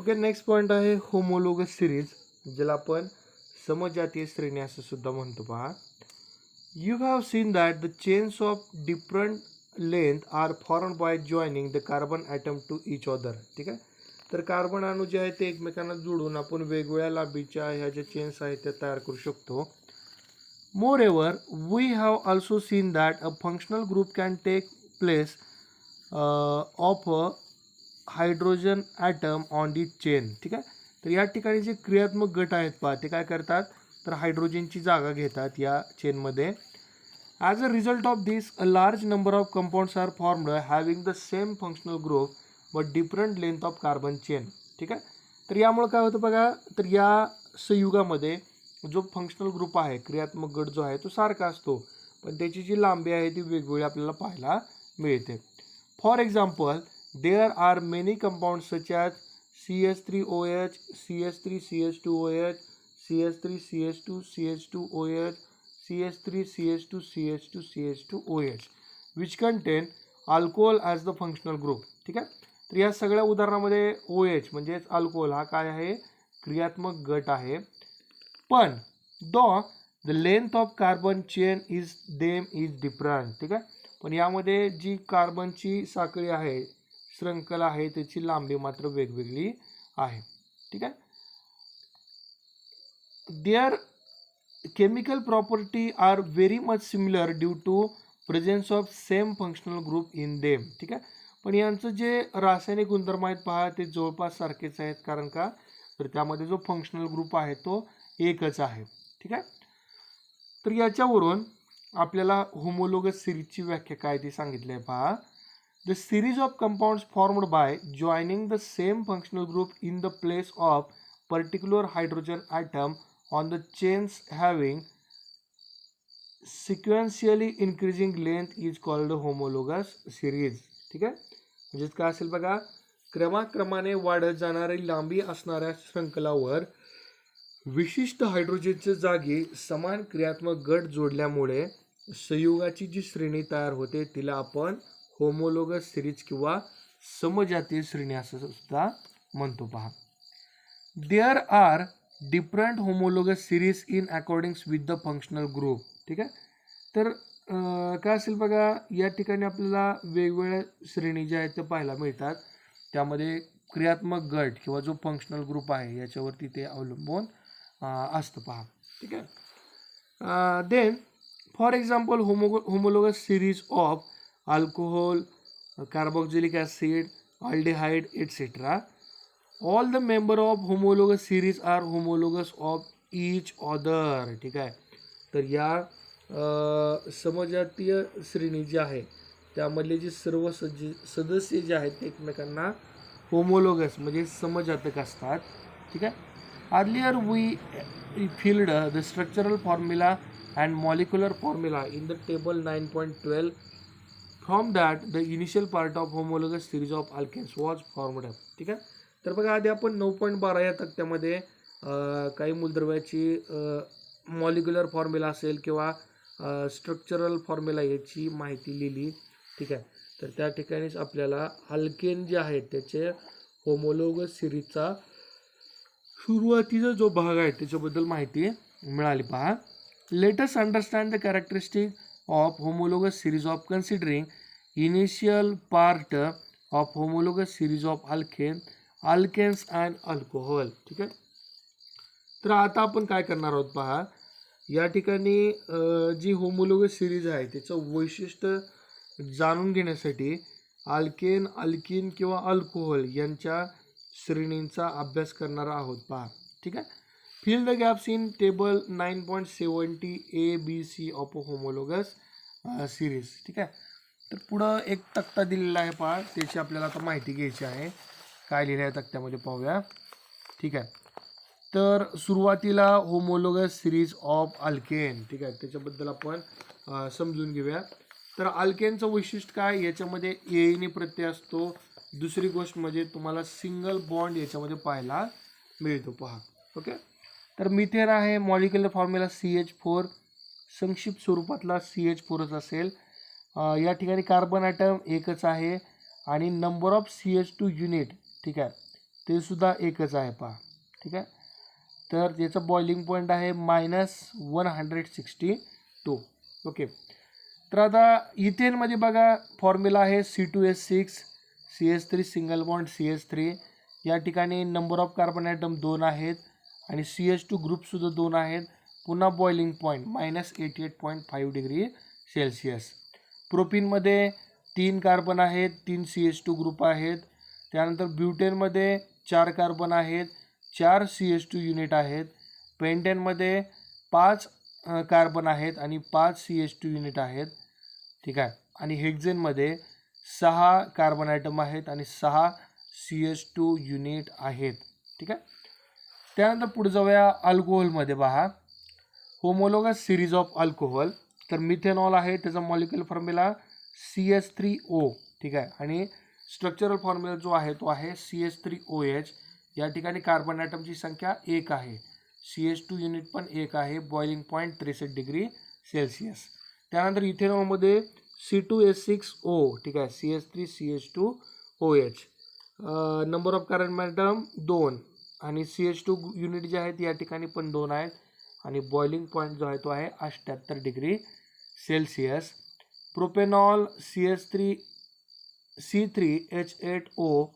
Okay, next point आहे homologous series, ज्याला आपण समजातीय श्रेणी असं सुद्धा म्हणतो. पहा, you have seen that the chains of different length are formed by joining the carbon atom to each other. ठीक आहे, तर कार्बन अणू जे आहेत ते एकमेकांना जोडून आपण वेगवेगळ्या लांबीच्या ह्या ज्या चेन्स आहेत त्या तयार करू शकतो. मोreover, we have also seen that a functional group can take place of a hydrogen atom on the chain. ठीक आहे, तर या ठिकाणी जे क्रियात्मक गट आहेत पहा, ते काय करतात तर हायड्रोजनची जागा घेतात या चेनमध्ये. As a result of this a large number of compounds are formed having the same functional group but different length of carbon chain. ठीक आहे, तर यामुळे काय होतं बघा, तर या संयुगामध्ये जो फंक्शनल ग्रुप आहे, क्रियात्मक गट जो आहे तो सारखा असतो, पण त्याची जी लांबी आहे ती वेगवेगळी आपल्याला पाहायला मिळते. For example, there are many compound such as CH3OH, CH3CH2OH, CH3CH2CH2OH, CH3CH2CH2CH2OH which contain alcohol as the functional group. ठीक आहे, तर या सगळ्या उदाहरणामध्ये OH म्हणजेच अल्कोहोल हा काय आहे, क्रियात्मक गट आहे. पण the length of carbon chain is different. ठीक आहे, पण यामध्ये जी कार्बनची साखळी आहे, श्रृंखला आहे, त्याची लांबी मात्र वेगवेगळी आहे. ठीक आहे, their chemical property are very much similar due to presence of same functional group in them. ठीक आहे, पण यांचं जे रासायनिक गुणधर्म आहेत पहा, ते जवळपास सारखेच आहेत. कारण का, तर त्यामध्ये जो फंक्शनल ग्रुप आहे तो एकच आहे. ठीक आहे, तर याच्यावरून आपल्याला होमोलोगस सिरीजची व्याख्या काय ती सांगितली आहे पहा. The series of compounds formed by joining the same functional group in the place of particular hydrogen atom on the chains having sequentially increasing length is called homologous series. ठीक आहे, म्हणजेच काय असेल बघा, क्रमाक्रमाने वाढत जाणारी लांबी असणाऱ्या शृंखलावर विशिष्ट हायड्रोजनच्या जागी समान क्रियात्मक गट जोडल्यामुळे संयुगाची जी श्रेणी तयार होते तिला आपण होमोलोगस सिरीज किंवा समजातीय श्रेणी असं सुद्धा म्हणतो. पहा, there are different homologous series in accordings with the functional group. ठीक आहे, तर काय असेल बघा, या ठिकाणी आपल्याला वेगवेगळ्या श्रेणी ज्या आहेत त्या पाहायला मिळतात. त्यामध्ये क्रियात्मक गट किंवा जो फंक्शनल ग्रुप आहे याच्यावरती ते अवलंबून असतं. पहा, ठीक आहे. Then for example homologous series of alcohol, carboxylic acid, aldehyde etcetera. All the member of homologous series are homologous of each other. ठीक आहे, तर या समजातीय श्रेणी जी आहे त्यामधले जे सर्व सदस्य जे आहेत ते एकमेकांना होमोलोगस म्हणजे समजातक असतात. ठीक आहे, earlier we filled the structural formula and molecular formula in the table 9.12. From that the initial part of homologous series of alkanes was formed. ठीक आहे, तर बघा आधी आपण 9.12 या तक्त्यामध्ये काही मूलद्रव्याची मॉलिक्युलर फॉर्म्युला असेल किंवा स्ट्रक्चरल फॉर्म्युला याची माहिती लिहिली. ठीक आहे, तर त्या ठिकाणीच आपल्याला अल्केन जे आहेत त्याचे होमोलोगस सिरीजचा सुरुवातीचा जो भाग आहे त्याच्याबद्दल माहिती मिळाली. पहा, let us understand the characteristic of homologous series of considering initial part of homologous series of alkanes and alcohol. ठीक आहे, तर आता आपण काय करणार आहोत पहा, या ठिकाणी जी होमोलोगस सिरीज आहे त्याचं वैशिष्ट्य जाणून घेण्यासाठी अल्केन, अल्किन किंवा अल्कोहोल यांच्या श्रेणींचा अभ्यास करणार आहोत. पहा, ठीक आहे. Fill the gaps in table 9.70 ABC of homologous series. ठीक आहे, तर पुढं एक तक्ता दिलेला आहे पहा, त्याची आपल्याला आता माहिती घ्यायची आहे. काय लिहिलं आहे तक्त्यामध्ये पाहूया. ठीक आहे, तर सुरुवातीला होमोलोगस सिरीज ऑफ अल्केन. ठीक आहे, त्याच्याबद्दल आपण समजून घेऊया. तर अल्केनचं वैशिष्ट्य काय, याच्यामध्ये एने प्रत्यय असतो. दुसरी गोष्ट म्हणजे तुम्हाला सिंगल बॉन्ड याच्यामध्ये पाहायला मिळतो. पहा, ओके, तर मिथेन आहे, मॉलिक्युलर फॉर्म्युला CH4, संक्षिप्त स्वरूपातला CH4च असेल. या ठिकाणी कार्बन ॲटम एकच आहे आणि नंबर ऑफ CH2 युनिट, ठीक आहे, ते सुद्धा एकच आहे पहा. ठीक आहे. तर याचा बॉइलिंग पॉईंट आहे -162. ओके. तर आता इथेनमध्ये बघा फॉर्म्युला आहे C2H6 CH3 single bond CH3. या ठिकाणी नंबर ऑफ कार्बन ॲटम 2 आहेत आणि CH2 ग्रुपसुद्धा 2 आहेत. पुन्हा बॉइलिंग पॉईंट -88.5 डिग्री सेल्सिअस. प्रोपीनमध्ये 3 कार्बन आहेत, 3 CH2 ग्रुप आहेत. त्यानंतर ब्युटेनमध्ये 4 कार्बन आहेत, 4 CH2 युनिट आहेत. पेंटेनमध्ये 5 कार्बन आहेत आणि 5 CH2 युनिट आहेत. ठीक आहे. आणि हेक्झेनमध्ये 6 कार्बन ॲटम आहेत आणि 6 CH2 युनिट आहेत. ठीक आहे. त्यानंतर पुढे जाऊया अल्कोहोलमध्ये. पहा होमोलोगस सिरीज ऑफ अल्कोहोल. तर मिथेनॉल आहे, त्याचा मॉलिक्युलर फॉर्म्युला CH3O. ठीक आहे. आणि स्ट्रक्चरल फॉर्म्युला जो आहे तो आहे CH3OH. या ठिकाणी कार्बन ॲटमची संख्या 1 आहे, CH2 युनिट पण 1 आहे. Boiling point 63 degree Celsius. त्यानंतर इथेनॉलमध्ये C2H6O. ठीक आहे, CH3CH2OH. Number of carbon item 2 आणि CH2 युनिट जे आहेत या ठिकाणी पण 2 आहेत आणि बॉइलिंग पॉईंट जो आहे तो आहे 78 डिग्री सेल्सिअस. Propanol C3H8O.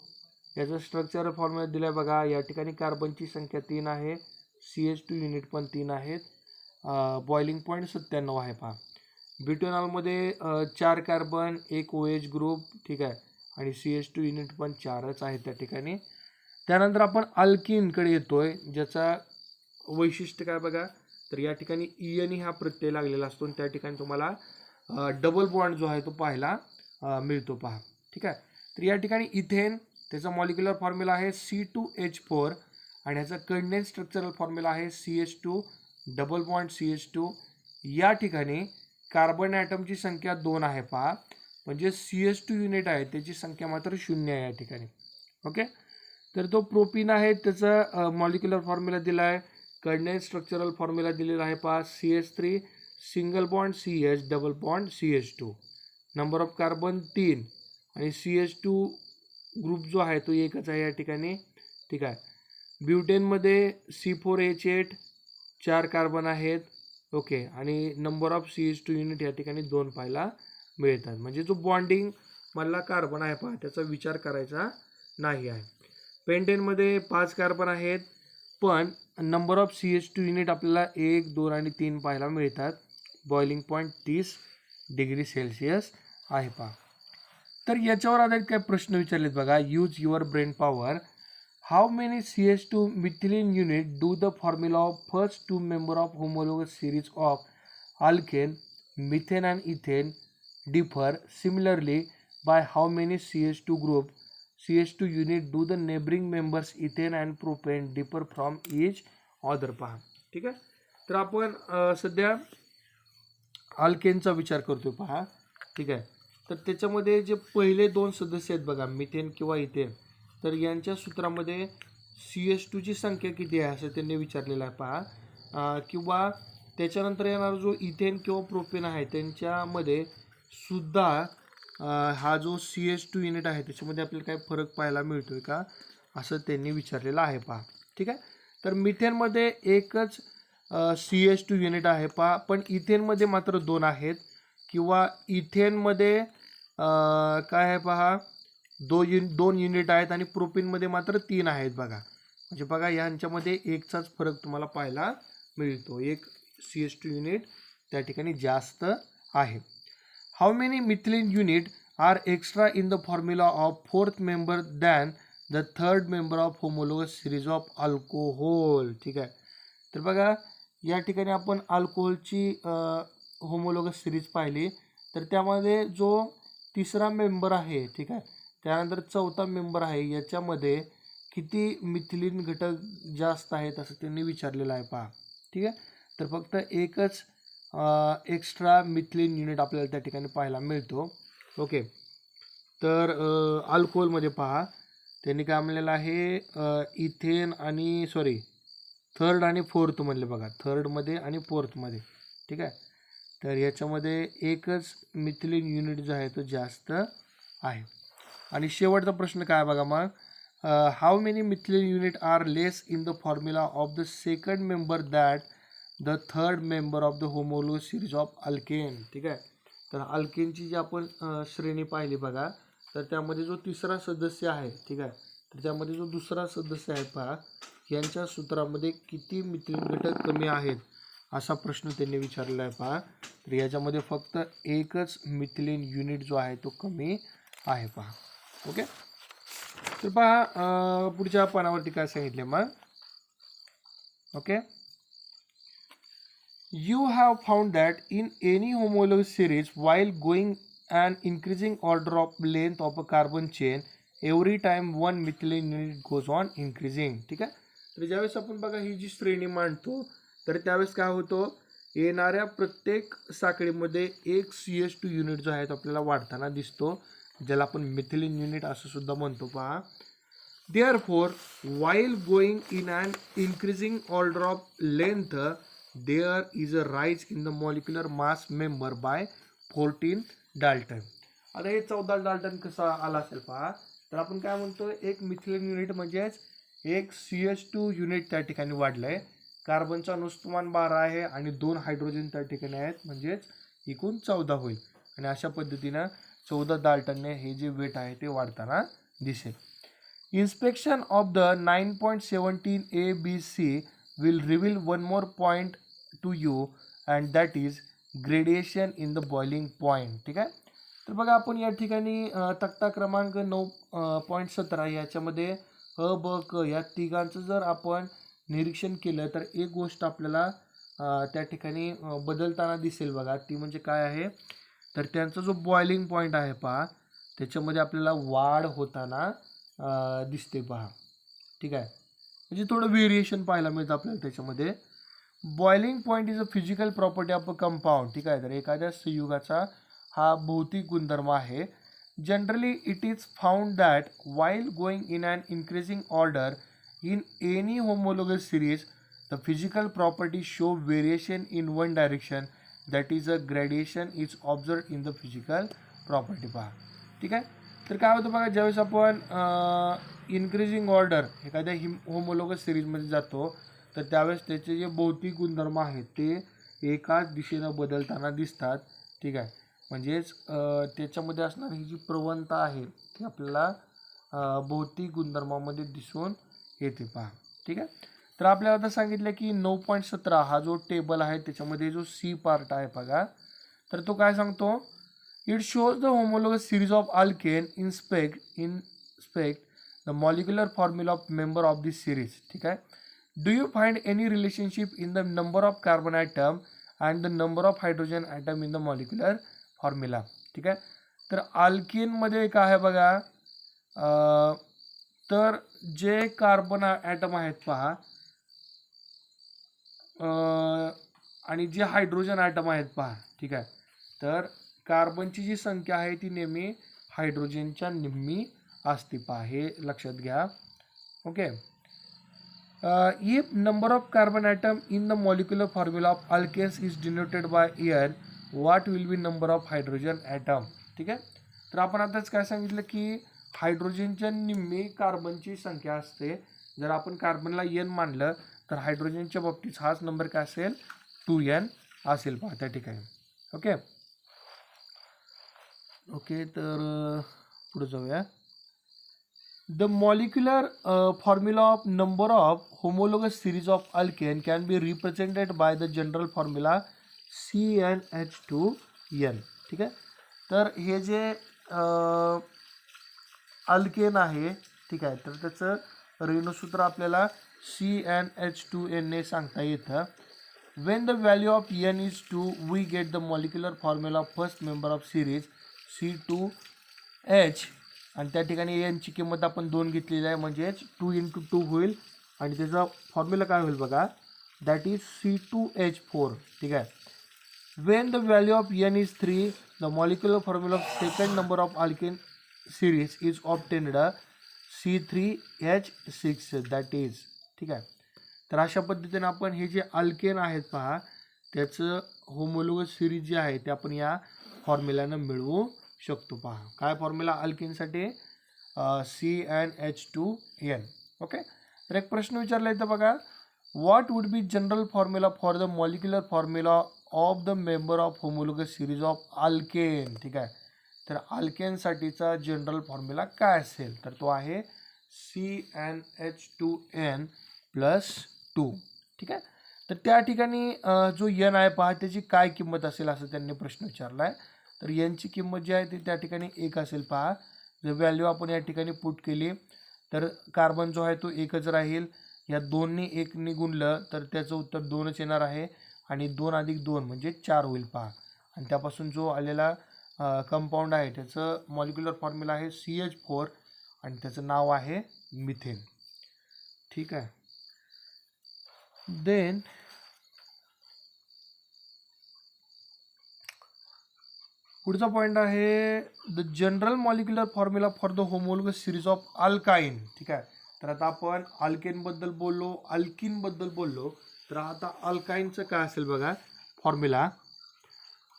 याचा स्ट्रक्चर फॉर्म्युला दिला आहे बघा. या ठिकाणी कार्बनची संख्या 3 आहे, CH2 युनिट पण 3 आहेत. बॉइलिंग पॉईंट 97 आहे पहा. ब्युटेनॉलमध्ये 4 कार्बन, 1 OH ग्रुप. ठीक आहे. आणि CH2 युनिट पण 4च आहे त्या ठिकाणी. त्यानंतर आपण अल्किनकडे येतोय, ज्याचा वैशिष्ट्य काय बघा. तर या ठिकाणी ENE हा प्रत्यय लागलेला असतो आणि त्या ठिकाणी तुम्हाला डबल बॉन्ड जो आहे तो पाहायला मिळतो पहा. ठीक आहे. तर या ठिकाणी इथेन, त्याचा मॉलिक्युलर फॉर्म्युला आहे C2H4 आणि ह्याचा कंडेन्स स्ट्रक्चरल फॉर्म्युला आहे CH2 डबल बॉन्ड CH2. या ठिकाणी कार्बन ॲटमची संख्या 2 आहे पहा, म्हणजे CH2 युनिट आहे त्याची संख्या मात्र 0 आहे या ठिकाणी. ओके. तर तो प्रोपीन आहे, त्याचा मॉलिक्युलर फॉर्म्युला दिला आहे, कंडेन्स स्ट्रक्चरल फॉर्म्युला दिलेला आहे पहा. CH3 single bond CH double bond CH2. Number of carbon 3 आणि CH2 ग्रुप जो आहे तो एकच आहे या ठिकाणी. ठीक आहे. ब्युटेनमध्ये C4H8 4 कार्बन आहेत. ओके. आणि नंबर ऑफ CH2 युनिट या ठिकाणी 2 पाहायला मिळतात. म्हणजे जो बॉन्डिंग मधला कार्बन आहे पहा त्याचा विचार करायचा नाही आहे. पेंटेनमध्ये 5 कार्बन आहेत, पण नंबर ऑफ CH2 युनिट आपल्याला 1, 2 आणि 3 पाहायला मिळतात. बॉइलिंग पॉईंट 30 डिग्री सेल्सिअस आहे पहा. तर याच्यावर आधारित काय प्रश्न विचारलेत बघा. Use your brain power. How many CH2 methylene unit do the formula of first 2 member of homologous series of alkane, methane and ethane differ similarly by how many CH2 group CH2 unit do the neighboring members ethane and propane differ from each other पहा. ठीक आहे. तर आपण सध्या अल्केनचा विचार करतोय पहा. ठीक आहे. तर त्याच्यामध्ये जे पहिले 2 सदस्य आहेत बघा, मिथेन किंवा इथेन, तर यांच्या सूत्रामध्ये CH2 ची संख्या किती आहे असं त्यांनी विचारलेलं आहे पहा. किंवा त्याच्यानंतर येणारा जो इथेन किंवा प्रोपेन आहे त्यांच्यामध्ये सुद्धा हा जो CH2 युनिट आहे त्याच्यामध्ये आपल्याला काय फरक पाहायला मिळतोय का असं त्यांनी विचारलेलं आहे पहा. ठीक आहे. तर मिथेनमध्ये एकच CH2 युनिट आहे पहा, पण इथेनमध्ये मात्र 2 आहेत. किंवा इथेनमध्ये काय आहे पहा 2 युनिट आहेत आणि प्रोपीनमध्ये मात्र 3 आहेत बघा. म्हणजे बघा यांच्यामध्ये एकचाच फरक तुम्हाला पाहायला मिळतो, एक CH2 युनिट त्या ठिकाणी जास्त आहे. How many methylene unit are extra in the formula of 4th member than the 3rd member of homologous series of alcohol. ठीक आहे. तर बघा या ठिकाणी आपण अल्कोहोलची होमोलोगस सिरीज पाहिली, तर त्यामध्ये जो तिसरा मेंबर आहे, ठीक आहे, त्यानंतर चौथा मेंबर आहे, याच्यामध्ये किती मिथिलीन घटक जास्त आहेत असं त्यांनी विचारलेलं आहे पहा. ठीक आहे. तर फक्त एकच एक्स्ट्रा मिथिलीन युनिट आपल्याला त्या ठिकाणी पाहायला मिळतो. ओके. तर अल्कोहोलमध्ये पहा त्यांनी काय म्हणलेलं आहे, इथेन आणि थर्ड आणि फोर्थ म्हणले बघा, थर्डमध्ये आणि फोर्थमध्ये. ठीक आहे. तर याच्यामध्ये एकच मिथिलीन युनिट जो आहे तो जास्त आहे. आणि शेवटचा प्रश्न काय बघा मग, how many methylene unit are less in the formula of the second member that the third member of the homologous series of alkane. ठीक आहे. तर अल्केनची जी आपण श्रेणी पाहिली बघा, तर त्यामध्ये जो तिसरा सदस्य आहे, ठीक आहे, तर त्यामध्ये जो दुसरा सदस्य आहे पहा, यांच्या सूत्रामध्ये किती मिथिलीन घटक कमी आहेत असा प्रश्न त्यांनी विचारलेला आहे पहा. तर याच्यामध्ये फक्त एकच मिथिलीन युनिट जो आहे तो कमी आहे पहा. ओके. तर पहा पुढच्या पानावरती काय सांगितले मग. Okay. You have found that in any homologous series, while going an increasing order of length of a carbon chain, every time one methylene unit goes on increasing. ठीक आहे. तर ज्यावेळेस आपण बघा ही जी श्रेणी मांडतो, तर त्यावेळेस काय होतं, येणाऱ्या प्रत्येक साखळीमध्ये एक CH2 युनिट जो आहे तो आपल्याला वाढताना दिसतो, ज्याला आपण मिथिलीन युनिट असं सुद्धा म्हणतो पहा. Therefore, while going in an increasing order of length, there is a rise in the molecular mass member by 14 Dalton. आता हे 14 डाल्टन कसा आला असेल पहा. तर आपण काय म्हणतो, एक मिथिलीन युनिट म्हणजेच एक CH2 युनिट त्या ठिकाणी वाढलंय. कार्बनचं अणुस्तुमान 12 आहे आणि 2 हायड्रोजन त्या ठिकाणी आहेत, म्हणजेच एकूण 14 होईल. आणि अशा पद्धतीनं 14 डाल्टनने हे जे वेट आहे ते वाढताना दिसेल. Inspection of the 9.17 ABC will reveal one more point to you and that is gradation in the boiling point. ठीक आहे. तर बघा आपण या ठिकाणी तक्ता क्रमांक 9.17 याच्यामध्ये अ ब क या तिघांचं जर आपण निरीक्षण केलं तर एक गोष्ट आपल्याला त्या ठिकाणी बदलताना दिसेल बघा. ती म्हणजे काय आहे, तर त्यांचा जो बॉइलिंग पॉईंट आहे पहा, त्याच्यामध्ये आपल्याला वाढ होताना दिसते पहा. ठीक आहे. म्हणजे थोडं व्हेरिएशन पाहायला मिळतं आपल्याला त्याच्यामध्ये. Boiling point is a physical property of a compound. ठीक आहे. तर एखाद्या संयुगाचा हा भौतिक गुणधर्म आहे. Generally it is found that while going in an increasing order in any homologous series the physical property show variation in one direction that is a gradation is observe in the physical property पहा. ठीक आहे. तर काय होतं बघा, ज्यावेळेस आपण increasing order एखाद्या होमोलोगस सिरीजमध्ये जातो, तर त्यावेळेस त्याचे जे भौतिक गुणधर्म आहेत ते एकाच दिशेनं बदलताना दिसतात. ठीक आहे. म्हणजेच त्याच्यामध्ये असणारी ही जी प्रवणता आहे ती आपल्याला भौतिक गुणधर्मामध्ये दिसून येते पहा. ठीक आहे. तर आपल्याला आता सांगितलं की 9.17 हा जो टेबल आहे त्याच्यामध्ये जो C पार्ट आहे बघा, तर तो काय सांगतो, it shows the homologous series of alkane inspect the molecular formula of member of this series. ठीक आहे. Do you find any relationship in the number of carbon atom and the number of hydrogen atom in the molecular formula. ठीक आहे. तर अल्केनमध्ये काय आहे बघा, तर जे कार्बन ॲटम आहेत पहा आणि जे हायड्रोजन ॲटम आहेत पहा. ठीक आहे. तर कार्बनची जी संख्या आहे ती नेहमी हायड्रोजनच्या निम्मी असते पहा, हे लक्षात घ्या. Okay. If number of carbon atom in the molecular formula of alkanes is denoted by N, what will be number of hydrogen atom. ठीक आहे. तर आपण आताच काय सांगितलं की हायड्रोजनच्या निम्मी कार्बनची संख्या असते. जर आपण कार्बनला N मानलं तर हायड्रोजनच्या बाबतीत हाच नंबर काय असेल, 2N असेल पहा त्या ठिकाणी. ओके. ओके. तर पुढे जाऊया. The molecular formula of number of homologous series of alkane can be represented by the general formula CnH2n. ठीक आहे. तर हे जे अल्केन आहे, ठीक आहे, तर त्याचं रेणुसूत्र आपल्याला CnH2n ने सांगता येतं. When the value of n is 2, we get the molecular formula of first member of series C2H. आणि त्या ठिकाणी एनची किंमत आपण 2 घेतलेली आहे, म्हणजेच 2 × 2 होईल आणि त्याचा फॉर्म्युला काय होईल बघा, दॅट इज C2H4. ठीक आहे. When the value of n is 3, the molecular formula of second number of alkane series is obtained C3H6 that is. ठीक आहे. तर अशा पद्धतीने आपण हे जे अल्केन आहेत पहा त्याचं होमोलोगस सिरीज जे आहे ते आपण या फॉर्म्युल्यानं मिळवू शकतो पहा. काय फॉर्म्युला अल्केनसाठी, CnH2n. ओके, तर एक प्रश्न विचारला इथं बघा, what would be general formula for the molecular formula of the member of homologous series of alkane. ठीक आहे, तर अल्केनसाठीचा जनरल फॉर्म्युला काय असेल, तर तो आहे CnH2n+2. ठीक आहे, तर त्या ठिकाणी जो n आहे पहा त्याची काय किंमत असेल असं त्यांनी प्रश्न विचारला आहे. तर यांची किंमत जी आहे ती त्या ठिकाणी 1 असेल पहा. जर व्हॅल्यू आपण या ठिकाणी पुट केली तर कार्बन जो आहे तो एकच राहील. या 2नी 1नी गुणलं तर त्याचं उत्तर 2च येणार आहे आणि 2 + 2 म्हणजे 4 होईल पहा. आणि त्यापासून जो आलेला कंपाऊंड आहे त्याचं मॉलिक्युलर फॉर्म्युला आहे CH4 आणि त्याचं नाव आहे मिथेन. ठीक आहे, देन पुढचा पॉईंट आहे the general molecular formula for the homologous series of alkyne. ठीक आहे, तर आता आपण अल्केनबद्दल बोललो, अल्किनबद्दल बोललो, तर आता अल्काइनचं काय असेल बघा formula.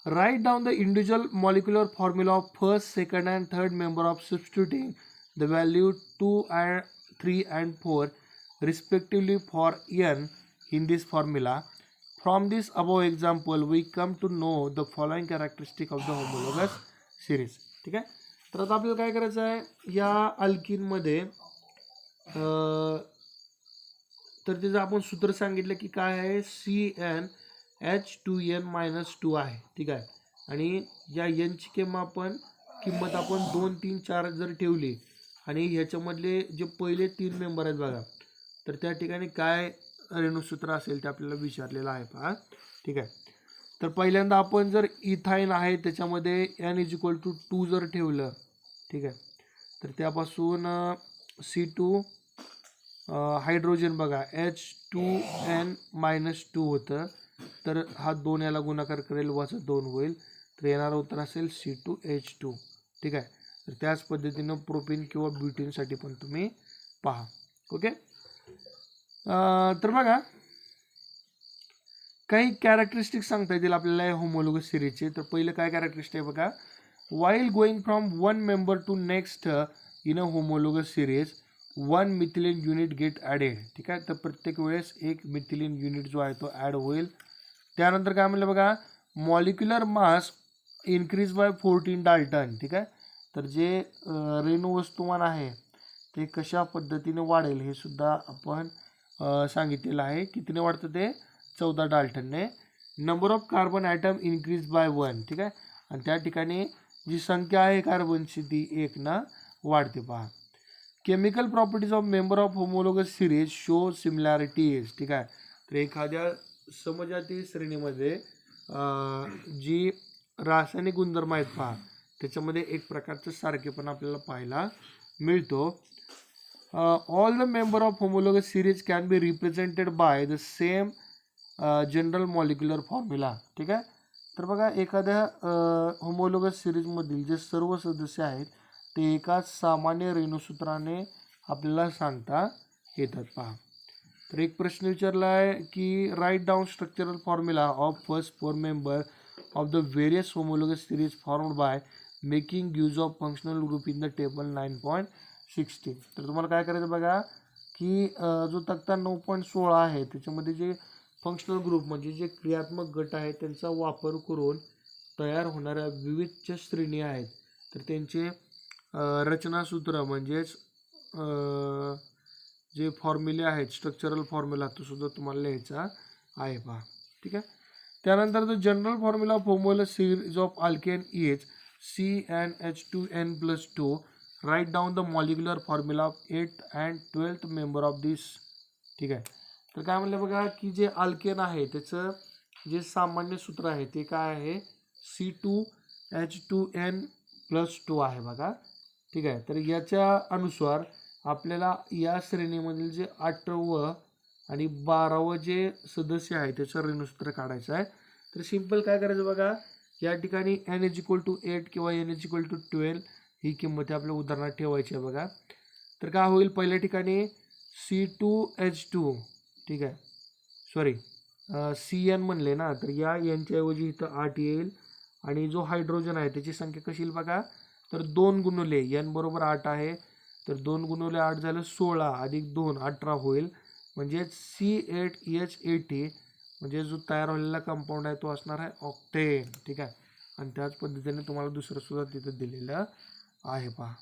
Write down the individual molecular formula of first, second and third member of substituting the value 2 and 3 and 4 respectively for n in this formula. From this above example, we come to know the following characteristic of the homologous series. ठीक आहे, तर आता आपल्याला काय करायचं आहे, या अल्किनमध्ये तर त्याचं आपण सूत्र सांगितलं की काय आहे, CnH2n-2 आहे. ठीक आहे, आणि या एनची किंमत आपण 2, 3, 4 जर ठेवली आणि ह्याच्यामधले जे पहिले 3 मेंबर आहेत बघा, तर त्या ठिकाणी काय रेणुसूत्र असेल ते आपल्याला विचारलेलं आहे पहा. ठीक आहे, तर पहिल्यांदा आपण जर इथाईन आहे त्याच्यामध्ये n=2 जर ठेवलं, ठीक आहे, तर त्यापासून C2 हायड्रोजन बघा H2n-2 होतं, तर हा 2 याला गुणाकार करेल, वजा 2 होईल, तर येणारं उत्तर असेल C2H2. ठीक आहे, तर त्याच पद्धतीनं प्रोपेन किंवा ब्युटेनसाठी पण तुम्ही पहा. ओके, तर बघा काही कॅरेक्टरिस्टिक सांगता येतील आपल्याला होमोलोगस सिरीजचे. तर पहिलं काय कॅरेक्टरिस्टिक आहे बघा, while going from one member to next in a homologous series 1 methylene unit get added. ठीक आहे, तर प्रत्येक वेळेस 1 मिथिलीन युनिट जो आहे तो ॲड होईल. त्यानंतर काय म्हणलं बघा, molecular mass increase by 14 dalton. ठीक आहे, तर जे रेणू वस्तुमान आहे ते कशा पद्धतीने वाढेल हे सुद्धा आपण सांगितलेलं आहे. कितीने वाढतं ते 14 डाल्टनने. Number of carbon atom increase by 1. ठीक आहे, आणि त्या ठिकाणी जी संख्या आहे कार्बनची ती 1 न वाढते पहा. Chemical properties of member of homologous series show similarities. ठीक आहे, तर एखाद्या समजाती श्रेणीमध्ये जी रासायनिक गुणधर्म आहेत पहा त्याच्यामध्ये एक प्रकारचं सारखेपणा आपल्याला पाहायला मिळतो. All the member of homologous series can be represented by the same general molecular formula. ठीक आहे, तर बघा एखाद्या होमोलोगस सिरीजमधील जे सर्व सदस्य आहेत ते एकाच सामान्य रेणुसूत्राने आपल्याला सांगता येतात पहा. तर एक प्रश्न विचारला आहे की write down structural formula of first 4 member of the various homologous series formed by making use of functional group in the table 9.16. तर तुम्हाला काय करायचं बघा की जो तक्ता 9.16 आहे त्याच्यामध्ये जे फंक्शनल ग्रुप म्हणजे जे क्रियात्मक गट आहेत त्यांचा वापर करून तयार होणाऱ्या विविध श्रेणी आहेत तर त्यांचे रचनासूत्र म्हणजेच जे फॉर्म्युले आहेत स्ट्रक्चरल फॉर्म्युला तो सुद्धा तुम्हाला लिहायचा आहे पहा. ठीक आहे, त्यानंतर the general formula of homologous series of alkane is CnH2n+2. Right down the molecular formula of 8th and 12th member of this. ठीक आहे, तर काय म्हणलं बघा की जे अल्केन आहे त्याचं जे सामान्य सूत्र आहे ते काय आहे C2H2n+2 आहे बघा. ठीक आहे, तर याच्या अनुसार आपल्याला या श्रेणीमधील जे 18वं आणि 12वं जे सदस्य आहे त्याचं रेणुसूत्र काढायचं आहे. तर सिंपल काय करायचं बघा, या ठिकाणी n=8 किंवा n=12 ही किंमत आपल्या उदाहरणात ठेवायची आहे बघा. तर काय होईल, पहिल्या ठिकाणी C2H2, ठीक आहे, सॉरी Cn म्हणले ना, तर या यांच्याऐवजी इथं 8 येईल आणि जो हायड्रोजन आहे त्याची संख्या कशी येईल बघा, तर 2 गुणिले n बरोबर 8 आहे तर 2 गुणिले 8 झालं 16 अधिक 2 18 होईल. म्हणजे C8H18 म्हणजे जो तयार झालेला कंपाऊंड आहे तो असणार आहे ऑक्टेन. ठीक आहे. आणि त्याच पद्धतीने तुम्हाला दुसरं सुद्धा तिथं दिलेलं आहे पहा.